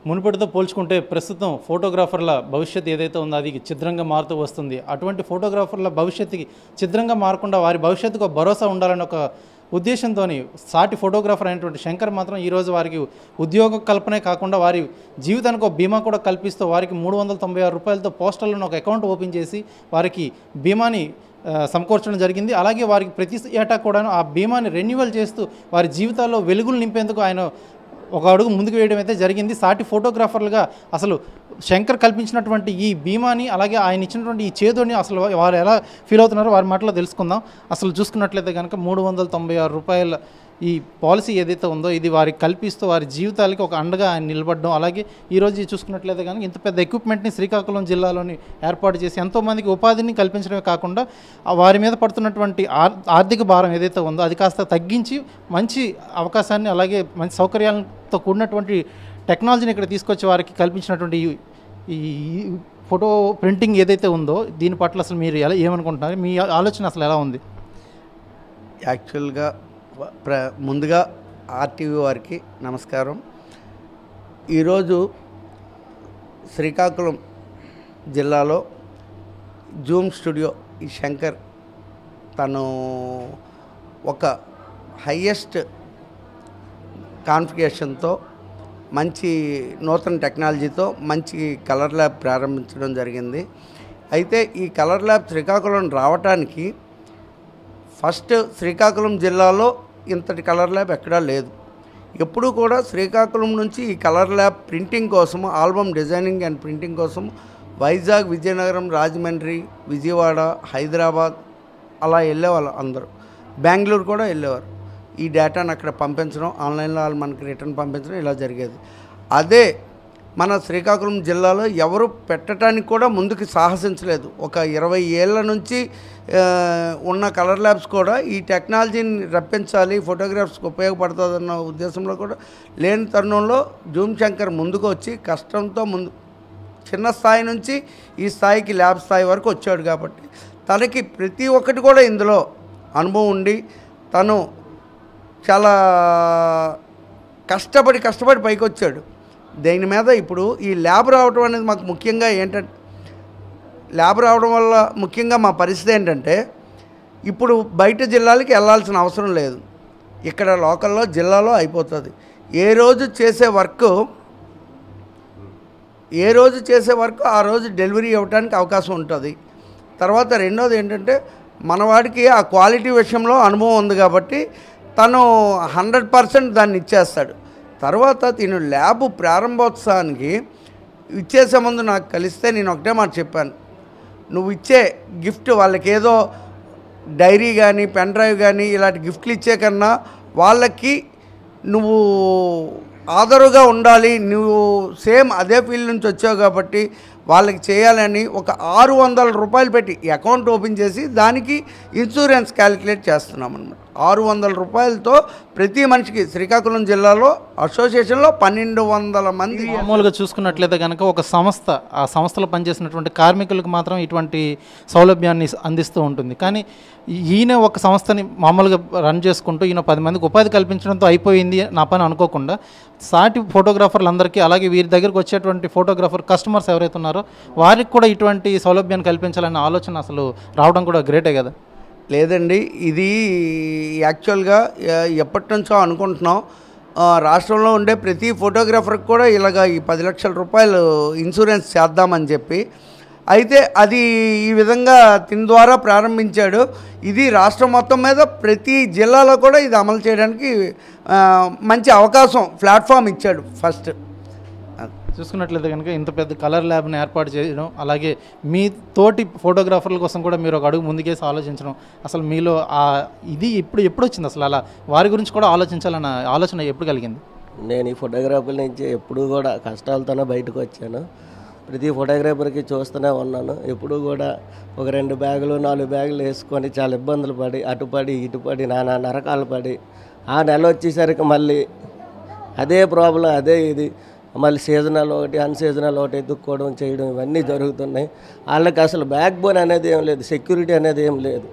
మునుపటితో పోల్చుకుంటే ప్రస్తుతం ఫోటోగ్రాఫర్ల భవిష్యత్తు ఏదైతే ఉందో అది ఛిద్రంగా మారుతూ వస్తుంది. అటువంటి ఫోటోగ్రాఫర్ల భవిష్యత్తుకి ఛిద్రంగా మారకుండా వారి భవిష్యత్తుకు భరోసా ఉండాలని ఒక ఉద్దేశంతోని సాటి ఫోటోగ్రాఫర్ అయినటువంటి శంకర్ మాత్రం ఈరోజు వారికి ఉద్యోగ కల్పనే కాకుండా వారి జీవితానికి ఒక బీమా కూడా కల్పిస్తూ వారికి 396 రూపాయలతో పోస్టల్లో ఒక అకౌంట్ ఓపెన్ చేసి వారికి బీమాని సమకూర్చడం జరిగింది. అలాగే వారికి ప్రతి ఏటా కూడాను ఆ బీమాని రెన్యువల్ చేస్తూ వారి జీవితాల్లో వెలుగులు నింపేందుకు ఆయన ఒక అడుగు ముందుకు వేయడం అయితే జరిగింది. సాటి ఫోటోగ్రాఫర్లుగా అసలు శంకర్ కల్పించినటువంటి ఈ బీమాని అలాగే ఆయన ఇచ్చినటువంటి ఈ చేదోని అసలు వారు ఎలా ఫీల్ అవుతున్నారో వారి మాటలో తెలుసుకుందాం. అసలు చూసుకున్నట్లయితే కనుక 396 రూపాయల ఈ పాలసీ ఏదైతే ఉందో ఇది వారికి కల్పిస్తూ వారి జీవితాలకి ఒక అండగా ఆయన నిలబడడం, అలాగే ఈరోజు చూసుకున్నట్లయితే కనుక ఇంత పెద్ద ఎక్విప్మెంట్ని శ్రీకాకుళం జిల్లాలోని ఏర్పాటు చేసి ఎంతోమందికి ఉపాధిని కల్పించడమే కాకుండా వారి మీద పడుతున్నటువంటి ఆర్థిక భారం ఏదైతే ఉందో అది కాస్త తగ్గించి మంచి అవకాశాన్ని అలాగే మంచి సౌకర్యాలతో కూడినటువంటి టెక్నాలజీని ఇక్కడ తీసుకొచ్చి వారికి కల్పించినటువంటి ఈ ఫోటో ప్రింటింగ్ ఏదైతే ఉందో దీని పట్ల అసలు మీరు ఎలా ఏమనుకుంటున్నారు? మీ ఆలోచన అసలు ఎలా ఉంది? యాక్చువల్గా ముందుగా ఆర్టీవీ వారికి నమస్కారం. ఈరోజు శ్రీకాకుళం జిల్లాలో జూమ్ స్టూడియో ఈ శంకర్ తను ఒక హయ్యెస్ట్ కాన్ఫిగరేషన్తో మంచి నూతన టెక్నాలజీతో మంచి కలర్ ల్యాబ్ ప్రారంభించడం జరిగింది. అయితే ఈ కలర్ ల్యాబ్ శ్రీకాకుళం రావటానికి ఫస్ట్ శ్రీకాకుళం జిల్లాలో ఇంతటి కలర్ ల్యాబ్ ఎక్కడా లేదు. ఎప్పుడూ కూడా శ్రీకాకుళం నుంచి ఈ కలర్ ల్యాబ్ ప్రింటింగ్ కోసము ఆల్బమ్ డిజైనింగ్ అండ్ ప్రింటింగ్ కోసం వైజాగ్, విజయనగరం, రాజమండ్రి, విజయవాడ, హైదరాబాద్ అలా వెళ్ళేవాళ్ళు అందరూ. బెంగళూరు కూడా వెళ్ళేవారు. ఈ డేటాను అక్కడ పంపించడం, ఆన్లైన్లో వాళ్ళు మనకి రిటర్న్ పంపించడం ఇలా జరిగేది. అదే మన శ్రీకాకుళం జిల్లాలో ఎవరు పెట్టడానికి కూడా ముందుకు సాహసించలేదు. ఒక 20 ఏళ్ళ నుంచి ఉన్న కలర్ ల్యాబ్స్ కూడా ఈ టెక్నాలజీని రప్పించాలి, ఫోటోగ్రాఫ్స్కి ఉపయోగపడుతుందన్న ఉద్దేశంలో కూడా లేని తరుణంలో జూమ్ శంకర్ ముందుకు వచ్చి కష్టంతో చిన్న స్థాయి నుంచి ఈ స్థాయికి ల్యాబ్ స్థాయి వరకు వచ్చాడు. కాబట్టి తనకి ప్రతి ఒక్కటి కూడా ఇందులో అనుభవం ఉండి తను చాలా కష్టపడి పైకి వచ్చాడు. దీని మీద ఇప్పుడు ఈ ల్యాబ్ రావడం అనేది మాకు ముఖ్యంగా ఏంటంటే ల్యాబ్ రావడం వల్ల ముఖ్యంగా మా పరిస్థితి ఏంటంటే ఇప్పుడు బయట జిల్లాలకి వెళ్ళాల్సిన అవసరం లేదు. ఇక్కడ లోకల్లో జిల్లాలో అయిపోతుంది. ఏ రోజు చేసే వర్క్ ఆ రోజు డెలివరీ ఇవ్వడానికి అవకాశం ఉంటుంది. తర్వాత రెండోది ఏంటంటే మనవాడికి ఆ క్వాలిటీ విషయంలో అనుభవం ఉంది కాబట్టి తను 100% దాన్ని ఇచ్చేస్తాడు. తర్వాత తిను ల్యాబ్ ప్రారంభోత్సవానికి ఇచ్చేసే ముందు నాకు కలిస్తే నేను ఒకటే మాట చెప్పాను, నువ్వు ఇచ్చే గిఫ్ట్ వాళ్ళకి ఏదో డైరీ కానీ పెన్ డ్రైవ్ కానీ ఇలాంటి గిఫ్ట్లు ఇచ్చే కన్నా వాళ్ళకి నువ్వు ఆదరుగా ఉండాలి. నువ్వు సేమ్ అదే ఫీల్డ్ నుంచి వచ్చావు కాబట్టి వాళ్ళకి చేయాలని ఒక 600 రూపాయలు పెట్టి అకౌంట్ ఓపెన్ చేసి దానికి ఇన్సూరెన్స్ క్యాలిక్యులేట్ చేస్తున్నాం అన్నమాట. 600 రూపాయలతో ప్రతి మనిషికి శ్రీకాకుళం జిల్లాలో అసోసియేషన్లో 1200 మంది. మామూలుగా చూసుకున్నట్లయితే కనుక ఒక సంస్థ ఆ సంస్థలో పనిచేసినటువంటి కార్మికులకు మాత్రం ఇటువంటి సౌలభ్యాన్ని అందిస్తూ ఉంటుంది. కానీ ఈయన ఒక సంస్థని మామూలుగా రన్ చేసుకుంటూ ఈయన 10 మందికి ఉపాధి కల్పించడంతో అయిపోయింది నా పని అనుకోకుండా సాటి ఫోటోగ్రాఫర్లందరికీ అలాగే వీరి దగ్గరకు వచ్చేటువంటి ఫోటోగ్రాఫర్ కస్టమర్స్ ఎవరైతే ఉన్నారో వారికి కూడా ఇటువంటి సౌలభ్యాన్ని కల్పించాలనే ఆలోచన అసలు రావడం కూడా గ్రేటే కదా? లేదండి, ఇది యాక్చువల్గా ఎప్పటి నుంచో అనుకుంటున్నాం. రాష్ట్రంలో ఉండే ప్రతి ఫోటోగ్రాఫర్కి కూడా ఇలాగ ఈ 10 లక్షల రూపాయలు ఇన్సూరెన్స్ చేద్దామని చెప్పి అయితే అది ఈ విధంగా దీని ద్వారా ప్రారంభించాడు. ఇది రాష్ట్రం మొత్తం మీద ప్రతి జిల్లాలో కూడా ఇది అమలు చేయడానికి మంచి అవకాశం ప్లాట్ఫామ్ ఇచ్చాడు. ఫస్ట్ చూసుకున్నట్లయితే కనుక ఇంత పెద్ద కలర్ ల్యాబ్ని ఏర్పాటు చేయడం అలాగే మీ తోటి ఫోటోగ్రాఫర్ల కోసం కూడా మీరు ఒక అడుగు ముందుకేసి ఆలోచించడం అసలు మీలో ఇది ఎప్పుడు వచ్చింది? అసలు అలా వారి గురించి కూడా ఆలోచించాలన్న ఆలోచన ఎప్పుడు కలిగింది? నేను ఈ ఫోటోగ్రాఫర్ నుంచి ఎప్పుడు కూడా కష్టాలతోనే బయటకు వచ్చాను. ప్రతి ఫోటోగ్రాఫర్కి చూస్తూనే ఉన్నాను. ఎప్పుడు కూడా ఒక 2 బ్యాగులు 4 బ్యాగులు వేసుకొని చాలా ఇబ్బందులు పడి అటుపడి ఇటుపడి నానా నరకాలు పడి ఆ నెల వచ్చేసరికి మళ్ళీ అదే ప్రాబ్లం అదే ఇది మళ్ళీ సీజనల్ ఒకటి అన్సీజనల్ ఒకటి ఎదుక్కోవడం చేయడం ఇవన్నీ జరుగుతున్నాయి. వాళ్ళకి అసలు బ్యాక్ బోన్ అనేది ఏం లేదు, సెక్యూరిటీ అనేది ఏం లేదు.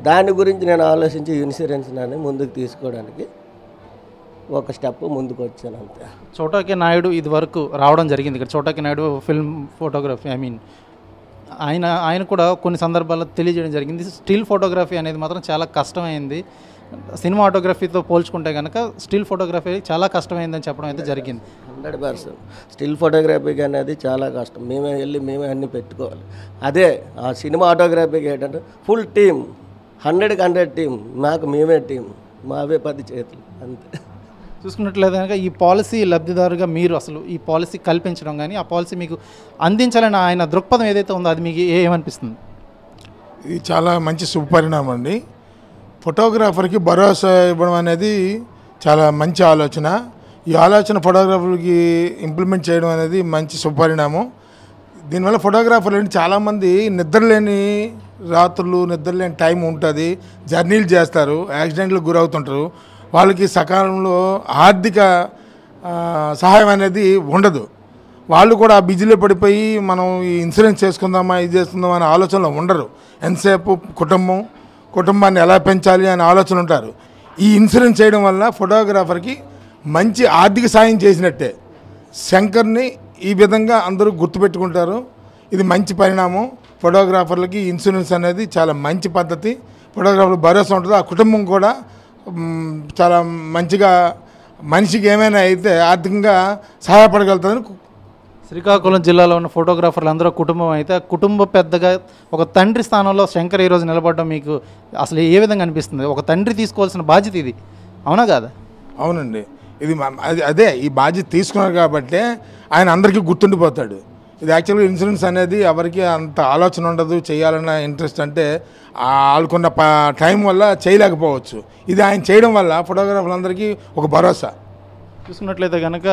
దాని గురించి నేను ఆలోచించి ఇన్సూరెన్స్ అని ముందుకు తీసుకోవడానికి ఒక స్టెప్ ముందుకు వచ్చాను అంతే. చోటాకి నాయుడు ఇది వరకు రావడం జరిగింది ఇక్కడ. చోటాకి నాయుడు ఫిల్మ్ ఫోటోగ్రఫీ ఆయన కూడా కొన్ని సందర్భాల్లో తెలియజేయడం జరిగింది. స్టిల్ ఫోటోగ్రఫీ అనేది మాత్రం చాలా కష్టమైంది. సినిమాటోగ్రఫీతో పోల్చుకుంటే కనుక స్టిల్ ఫోటోగ్రఫీ చాలా కష్టమైందని చెప్పడం అయితే జరిగింది. 100% స్టిల్ ఫోటోగ్రఫీకి అనేది చాలా కష్టం. మేమే వెళ్ళి మేమే అన్నీ పెట్టుకోవాలి. అదే ఆ సినిమాటోగ్రఫీకి ఏంటంటే ఫుల్ టీమ్, 100కి 100 టీం. మాకు మేమే టీం, మావే 10 చేతులు అంతే. చూసుకున్నట్లయితే కనుక ఈ పాలసీ లబ్ధిదారుగా మీరు అసలు ఈ పాలసీ కల్పించడం కానీ ఆ పాలసీ మీకు అందించాలని ఆయన దృక్పథం ఏదైతే ఉందో అది మీకు ఏమనిపిస్తుంది? ఇది చాలా మంచి శుభపరిణామం అండి. ఫోటోగ్రాఫర్కి భరోసా ఇవ్వడం అనేది చాలా మంచి ఆలోచన. ఈ ఆలోచన ఫోటోగ్రాఫర్కి ఇంప్లిమెంట్ చేయడం అనేది మంచి శుభపరిణామం. దీనివల్ల ఫోటోగ్రాఫర్లు చాలామంది నిద్రలేని రాత్రులు, నిద్రలేని టైం ఉంటుంది, జర్నీలు చేస్తారు, యాక్సిడెంట్లకు గురవుతుంటారు. వాళ్ళకి సకాలంలో ఆర్థిక సహాయం అనేది ఉండదు. వాళ్ళు కూడా బిజీలో పడిపోయి మనం ఈ ఇన్సూరెన్స్ చేసుకుందామా, ఇది చేసుకుందామా అనే ఆలోచనలో ఉండరు. ఎంతసేపు కుటుంబాన్ని ఎలా పెంచాలి అనే ఆలోచన ఉంటారు. ఈ ఇన్సూరెన్స్ చేయడం వల్ల ఫోటోగ్రాఫర్కి మంచి ఆర్థిక సాయం చేసినట్టే. శంకర్ని ఈ విధంగా అందరూ గుర్తుపెట్టుకుంటారు. ఇది మంచి పరిణామం. ఫోటోగ్రాఫర్లకి ఇన్సూరెన్స్ అనేది చాలా మంచి పద్ధతి. ఫోటోగ్రాఫర్లకు భరోసా ఉంటుంది. ఆ కుటుంబం కూడా చాలా మంచిగా మనిషికి ఏమైనా అయితే ఆర్థికంగా సహాయపడగలుగుతుందని. శ్రీకాకుళం జిల్లాలో ఉన్న ఫోటోగ్రాఫర్లు అందరూ కుటుంబం అయితే కుటుంబ పెద్దగా ఒక తండ్రి స్థానంలో శంకర్ ఈరోజు నిలబడడం మీకు అసలు ఏ విధంగా అనిపిస్తుంది? ఒక తండ్రి తీసుకోవాల్సిన బాధ్యత ఇది, అవునా కాదా? అవునండి, ఇది అదే ఈ బాధ్యత తీసుకున్నారు కాబట్టి ఆయన అందరికీ గుర్తుండిపోతాడు. ఇది యాక్చువల్గా ఇన్సూరెన్స్ అనేది ఎవరికి అంత ఆలోచన ఉండదు, చేయాలన్న ఇంట్రెస్ట్ అంటే వాళ్ళకున్న టైం వల్ల చేయలేకపోవచ్చు. ఇది ఆయన చేయడం వల్ల ఫోటోగ్రాఫర్లందరికీ ఒక భరోసా. చూసుకున్నట్లయితే కనుక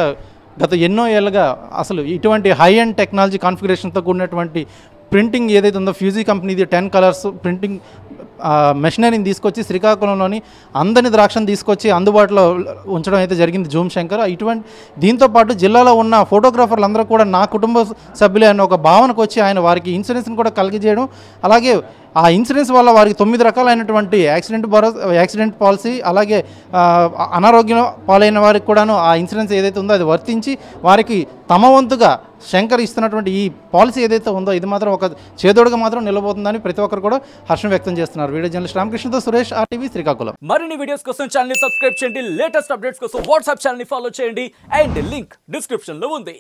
గత ఎన్నో ఏళ్ళుగా అసలు ఇటువంటి హై అండ్ టెక్నాలజీ కాన్ఫిగరేషన్తో కూడినటువంటి ప్రింటింగ్ ఏదైతే ఉందో ఫ్యూజీ కంపెనీది 10 కలర్స్ ప్రింటింగ్ మెషినరీని తీసుకొచ్చి శ్రీకాకుళంలోని అందని ద్రాక్షను తీసుకొచ్చి అందుబాటులో ఉంచడం అయితే జరిగింది జూమ్ శంకర్. ఇటువంటి దీంతోపాటు జిల్లాలో ఉన్న ఫోటోగ్రాఫర్లు అందరూ కూడా నా కుటుంబ సభ్యులే అన్న ఒక భావనకు వచ్చి ఆయన వారికి ఇన్సూరెన్స్ని కూడా కలిగజేయడం, అలాగే ఆ ఇన్సూరెన్స్ వల్ల వారికి 9 రకాలైనటువంటి యాక్సిడెంట్ పాలసీ, అలాగే అనారోగ్యం పాలైన వారికి కూడాను ఆ ఇన్సూరెన్స్ ఏదైతే ఉందో అది వర్తించి వారికి తమ వంతుగా శంకర్ ఇస్తున్నటువంటి ఈ పాలసీ ఏదైతే ఉందో ఇది మాత్రం ఒక చేదోడుగా మాత్రం నిలబోతుందని ప్రతి ఒక్కరు కూడా హర్షం వ్యక్తం చేస్తున్నారు. వీడియో జర్నలిస్ట్ రామకృష్ణతో సురేష్, RTV శ్రీకాకుళం. మరిన్ని వీడియోస్ కోసం ఛానల్ ని సబ్స్క్రైబ్ చేయండి, లేటెస్ట్ అప్డేట్స్ కోసం వాట్సాప్ ఛానల్ ని ఫాలో చేయండి అండ్ లింక్ డిస్క్రిప్షన్ లో ఉంది.